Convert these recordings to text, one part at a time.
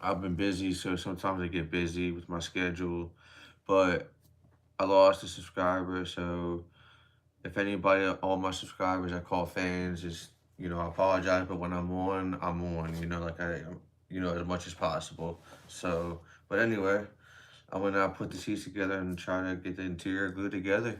I've been busy, so sometimes I get busy with my schedule. But I lost a subscriber, so if anybody, all my subscribers I call fans, just I apologize. But when I'm on. As much as possible. So, but anyway, I went out, put the seats together, and try to get the interior glued together.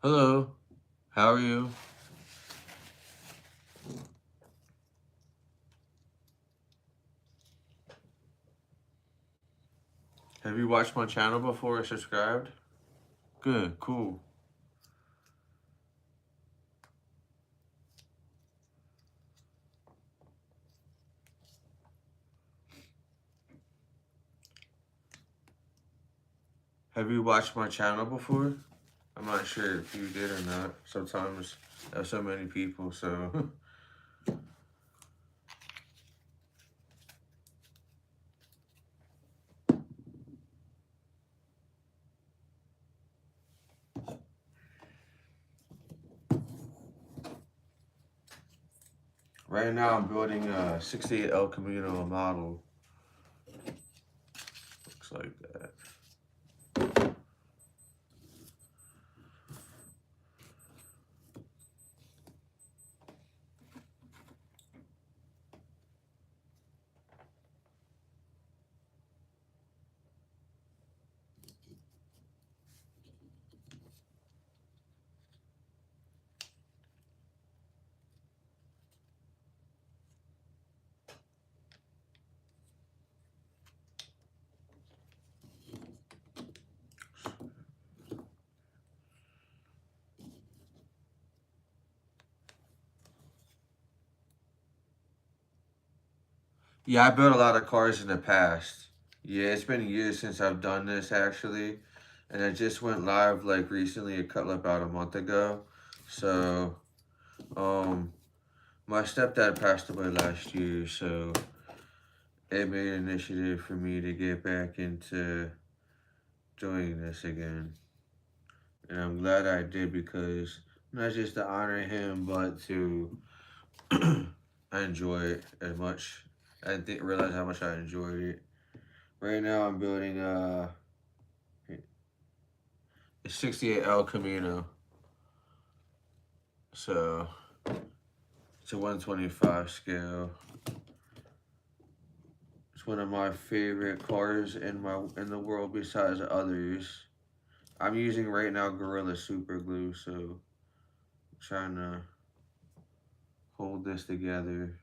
Hello, how are you? Have you watched my channel before or subscribed? Good, cool. Have you watched my channel before? I'm not sure if you did or not. Sometimes there's so many people, so right now I'm building a 68 El Camino model. Looks like that. Yeah, I built a lot of cars in the past. Yeah, it's been years since I've done this actually. And I just went live like recently, a couple about a month ago. So, um, my stepdad passed away last year, so it made an initiative for me to get back into doing this again. And I'm glad I did because not just to honor him, but to enjoy it as much. I didn't realize how much I enjoyed it. Right now, I'm building a 68 El Camino, so it's a 125 scale. one of my favorite cars in the world besides others. I'm using right now Gorilla Super Glue, so I'm trying to hold this together.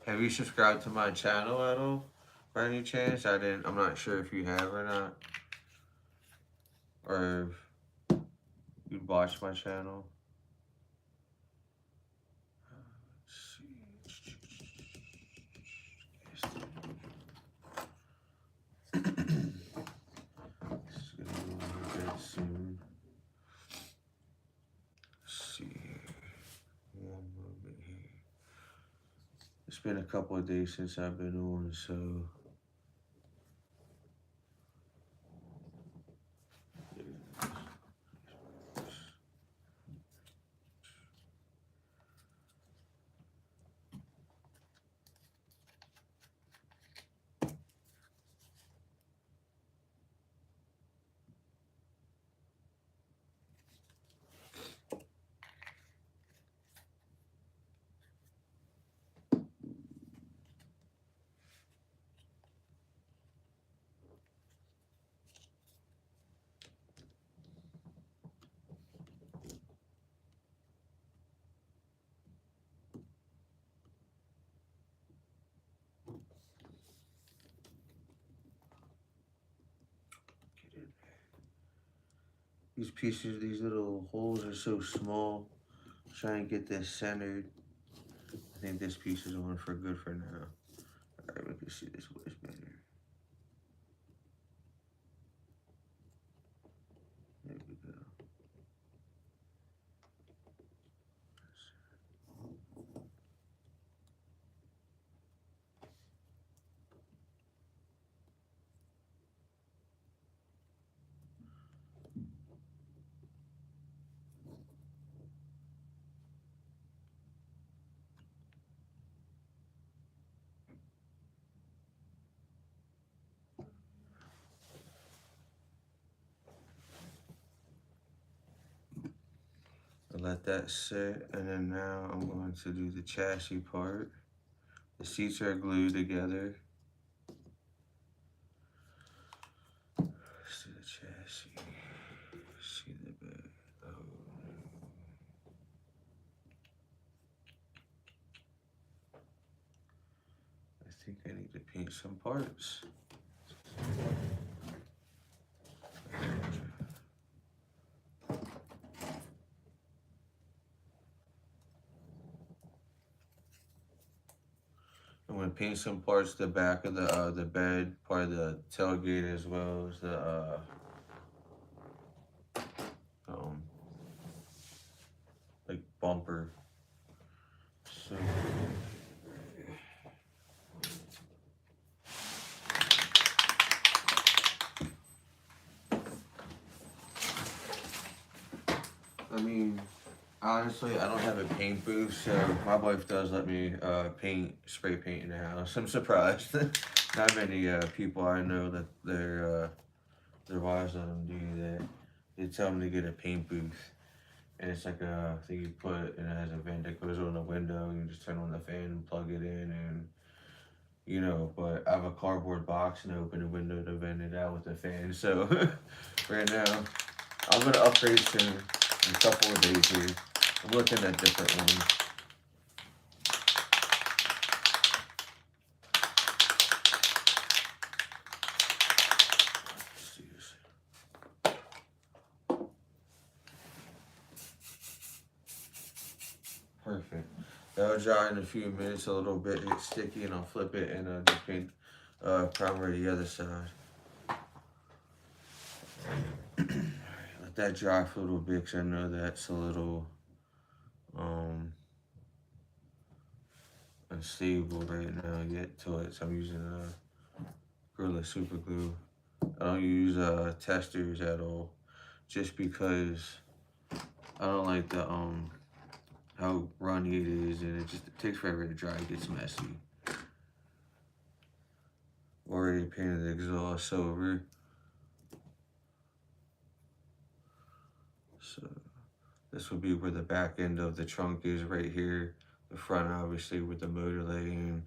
Have you subscribed to my channel at all? By any chance? I'm not sure if you have or not. Or if you watch my channel. Let's see. This is gonna be over dead soon. Let's see here. One moment here. It's been a couple of days since I've been on, so these pieces, these little holes are so small. Try and get this centered. I think this piece is on for good for now. Alright, we can see this was better. There we go. Let that sit, and then now I'm going to do the chassis part. The seats are glued together. See the chassis. See the bed. Oh. I think I need to paint some parts. I'm gonna paint some parts the back of the bed, part of the tailgate, as well as the like bumper. So I mean, honestly, I don't have a paint booth, so my wife does let me spray paint in the house. I'm surprised. Not many people I know that their wives let them do that. They tell them to get a paint booth, and it's like a thing you put, and it has a vent that goes on the window, and you just turn on the fan and plug it in, and you know. But I have a cardboard box, and I open the window to vent it out with the fan. So right now, I'm gonna upgrade soon. In a couple of days here. I'm looking at different ones. Perfect. That'll dry in a few minutes, a little bit. It's sticky, and I'll flip it and just paint primer the other side. Let that dry for a little bit, because I know that's a little unstable right now yet to it. So I'm using Gorilla Super Glue. I don't use testers at all, just because I don't like the how runny it is, and it takes forever to dry. It gets messy. Already painted the exhaust over. So this would be where the back end of the trunk is right here. The front, obviously, with the motor laying.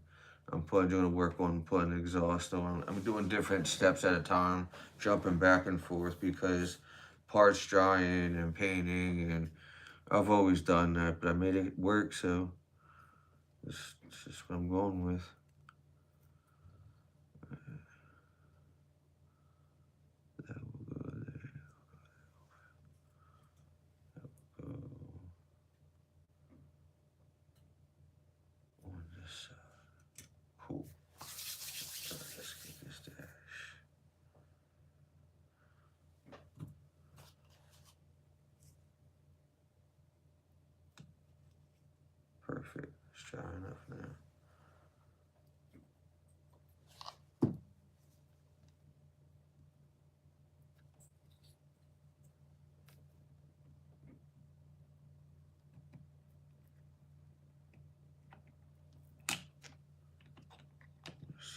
I'm doing work on putting the exhaust on. I'm doing different steps at a time, jumping back and forth because parts drying and painting, and I've always done that, but I made it work, so it's just what I'm going with. That will go there. That will go on this side. Cool. Alright, let's get this dash. Perfect. It's dry enough now.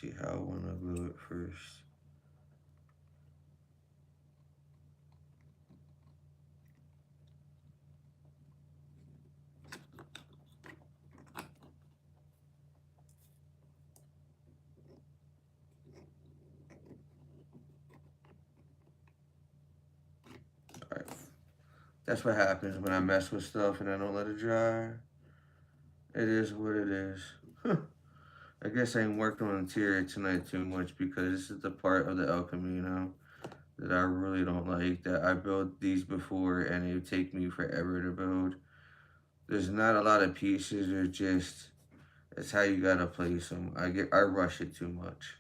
See how I want to glue it first. Alright. That's what happens when I mess with stuff and I don't let it dry. It is what it is. I guess I ain't worked on interior tonight too much because this is the part of the El Camino that I really don't like, that I built these before and it would take me forever to build. There's not a lot of pieces, they're just, it's how you gotta place them. I rush it too much,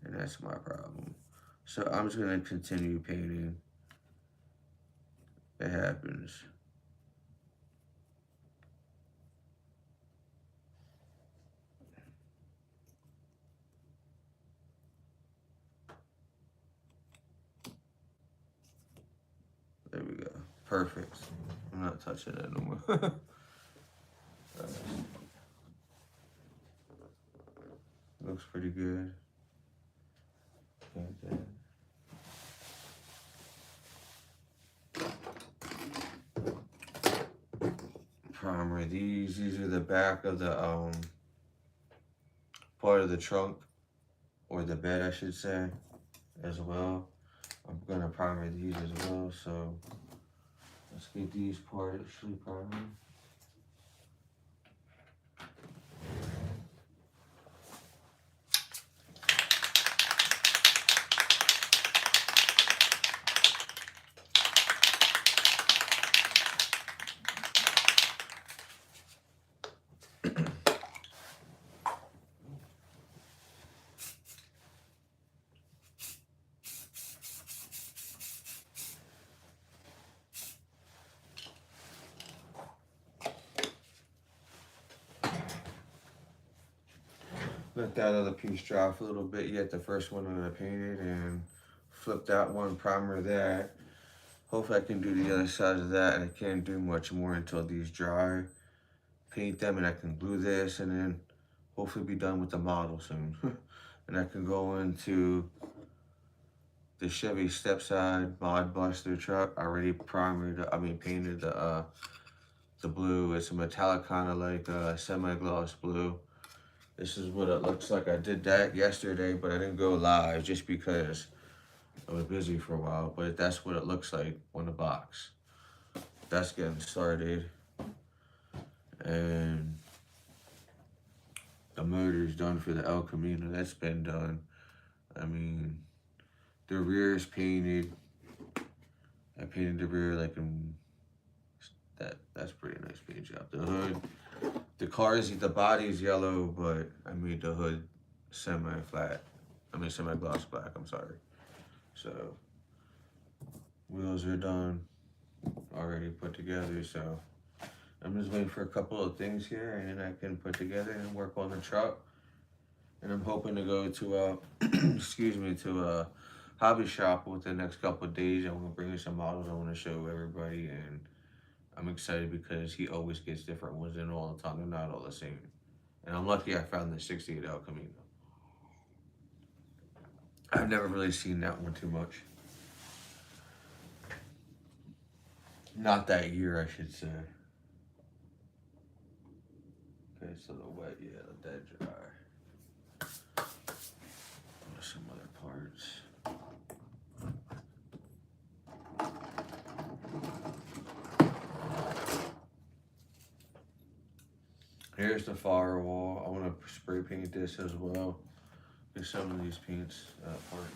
and that's my problem. So I'm just gonna continue painting. It happens. There we go. Perfect. I'm not touching it no more. Looks pretty good. Like that. Primer these. These are the back of the part of the trunk, or the bed, I should say, as well. I'm gonna primer these as well. So let's get these partially primed. Let that other piece dry for a little bit. You get the first one that I painted and flip that one, primer that. Hopefully I can do the other side of that, and I can't do much more until these dry. Paint them and I can glue this and then hopefully be done with the model soon. And I can go into the Chevy Stepside Mod Buster truck. I already painted the blue. It's a metallic kind of like semi-gloss blue. This is what it looks like. I did that yesterday, but I didn't go live just because I was busy for a while. But that's what it looks like on the box. That's getting started. And the motor's done for the El Camino. That's been done. I mean, the rear is painted. I painted the rear like in that's pretty nice paint job. The hood, the body's yellow, but I made the hood semi-flat. Semi-gloss black, I'm sorry. So, wheels are done, already put together, so I'm just waiting for a couple of things here and then I can put together and work on the truck. And I'm hoping to go to to a hobby shop within the next couple of days. I want to bring in some models I want to show everybody, and I'm excited because he always gets different ones in all the time. They're not all the same. And I'm lucky I found the 68 El Camino. I've never really seen that one too much. Not that year, I should say. Okay, it's a little wet. Yeah, let that dry. Some other parts. Here's the firewall. I want to spray paint this as well. There's some of these paints parts.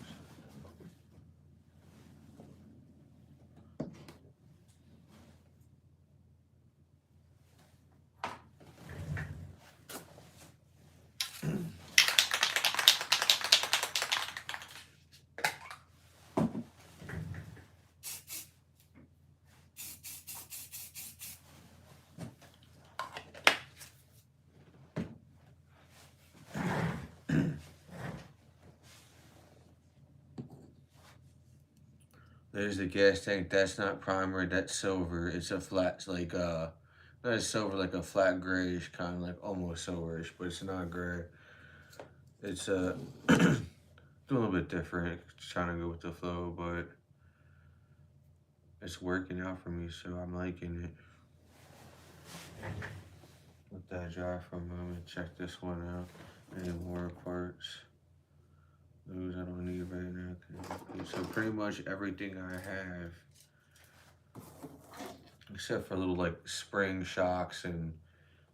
There's the gas tank. That's not primer. That's silver. It's a flat, like not a silver, like a flat grayish kind of like almost silverish, but it's not gray. It's doing a little bit different. Just trying to go with the flow, but it's working out for me, so I'm liking it. Let that dry for a moment. Check this one out. Any more parts? Those I don't need right now. Okay, so pretty much everything I have, except for little like spring shocks, and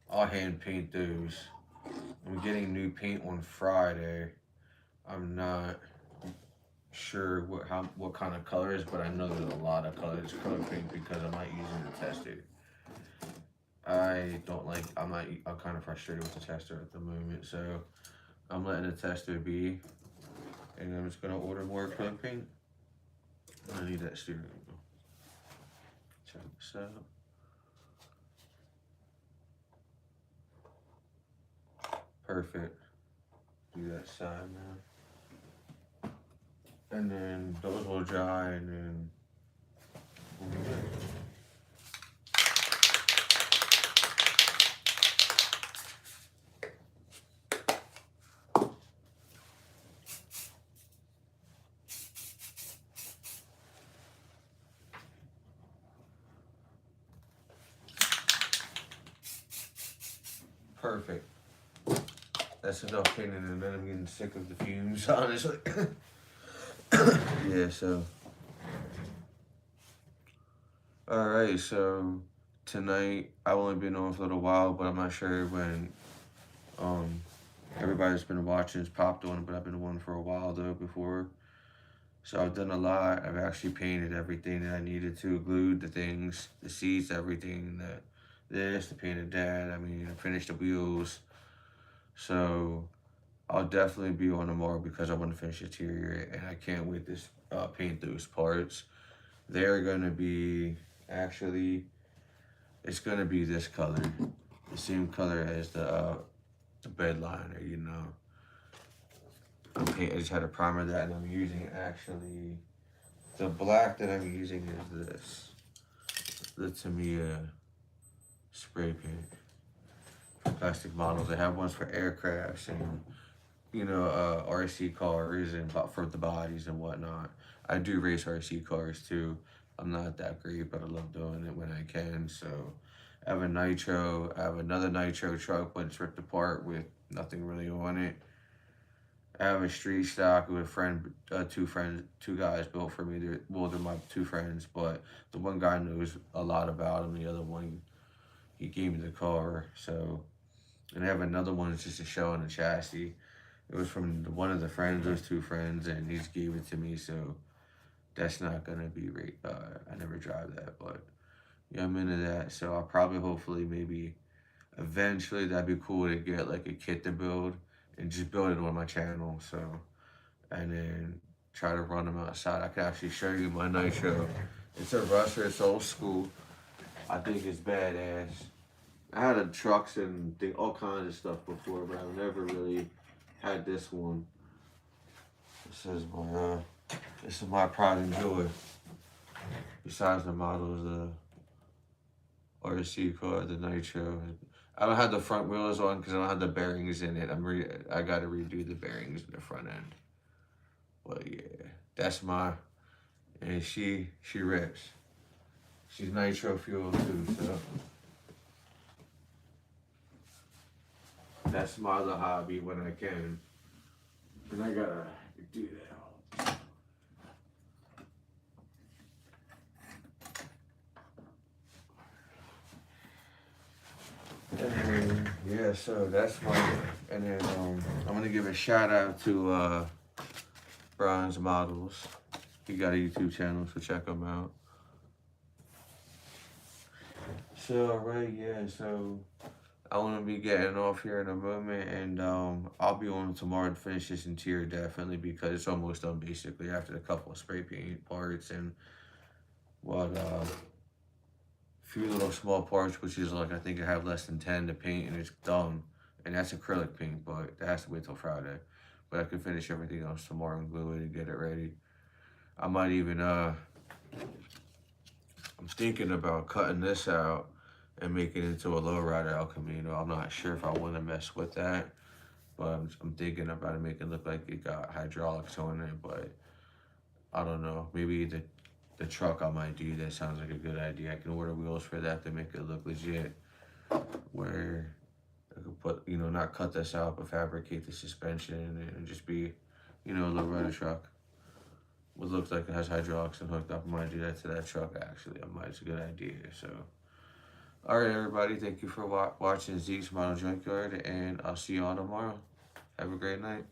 I'll hand paint those. I'm getting new paint on Friday. I'm not sure what kind of colors, but I know there's a lot of colors color paint because I'm not using the tester. I'm kind of frustrated with the tester at the moment, so I'm letting the tester be. And I'm just gonna order more acrylic paint. I need that steering wheel. Check this out. Perfect. Do that side now. And then those will dry, and then we'll be good. Perfect. That's enough painting, and then I'm getting sick of the fumes, honestly. Yeah, so. Alright, so tonight, I've only been on for a little while, but I'm not sure when everybody's been watching has popped on, but I've been on for a while though before. So I've done a lot. I've actually painted everything that I needed to, glued the things, the seats, everything, the painted that. I mean, I finished the wheels. So I'll definitely be on tomorrow because I want to finish the interior, and I can't wait to paint those parts. They're gonna be, actually, it's gonna be this color, the same color as the bed liner, you know. I just had to primer that, and I'm using, actually, the black that I'm using is this, the Tamiya spray paint for plastic models. They have ones for aircrafts and, you know, RC cars and for the bodies and whatnot. I do race RC cars too. I'm not that great, but I love doing it when I can. So I have a nitro. I have another nitro truck, but it's ripped apart with nothing really on it. I have a street stock with two guys built for me. They're my two friends, but the one guy knows a lot about them. The other one, he gave me the car. So, and I have another one that's just a shell and a chassis. It was from one of the friends, those two friends, and he just gave it to me. So that's not gonna be right. I never drive that, but yeah, I'm into that. So I'll probably, hopefully, maybe eventually that'd be cool to get like a kit to build and just build it on my channel. So, and then try to run them outside. I can actually show you my nitro. It's a Russer. It's old school. I think it's badass. I had a trucks and all kinds of stuff before, but I've never really had this one. This is my pride and joy. Besides the models, the RC car, the nitro. I don't have the front wheels on because I don't have the bearings in it. I got to redo the bearings in the front end. But yeah, that's my, and she rips. She's nitro fuel too, so that's my other hobby when I can. And I gotta do that. And yeah, so that's my, and then I'm gonna give a shout out to Brian's Models. He got a YouTube channel, so check him out. So right, yeah, so I want to be getting off here in a moment, and I'll be on tomorrow to finish this interior definitely because it's almost done basically after a couple of spray paint parts and what few little small parts, which is like I think I have less than 10 to paint, and it's done. And that's acrylic paint, but that has to wait till Friday. But I can finish everything else tomorrow and glue it and get it ready. I might even I'm thinking about cutting this out and making it into a lowrider El Camino. I'm not sure if I want to mess with that, but I'm thinking about it, making it look like it got hydraulics on it. But I don't know. Maybe the truck I might do. That sounds like a good idea. I can order wheels for that to make it look legit. Where I could put, not cut this out, but fabricate the suspension and just be, a lowrider truck. What looks like it has hydraulics and hooked up. I might do that to that truck, actually. It's a good idea. So, all right, everybody. Thank you for watching Zeek's Model Junkyard, and I'll see you all tomorrow. Have a great night.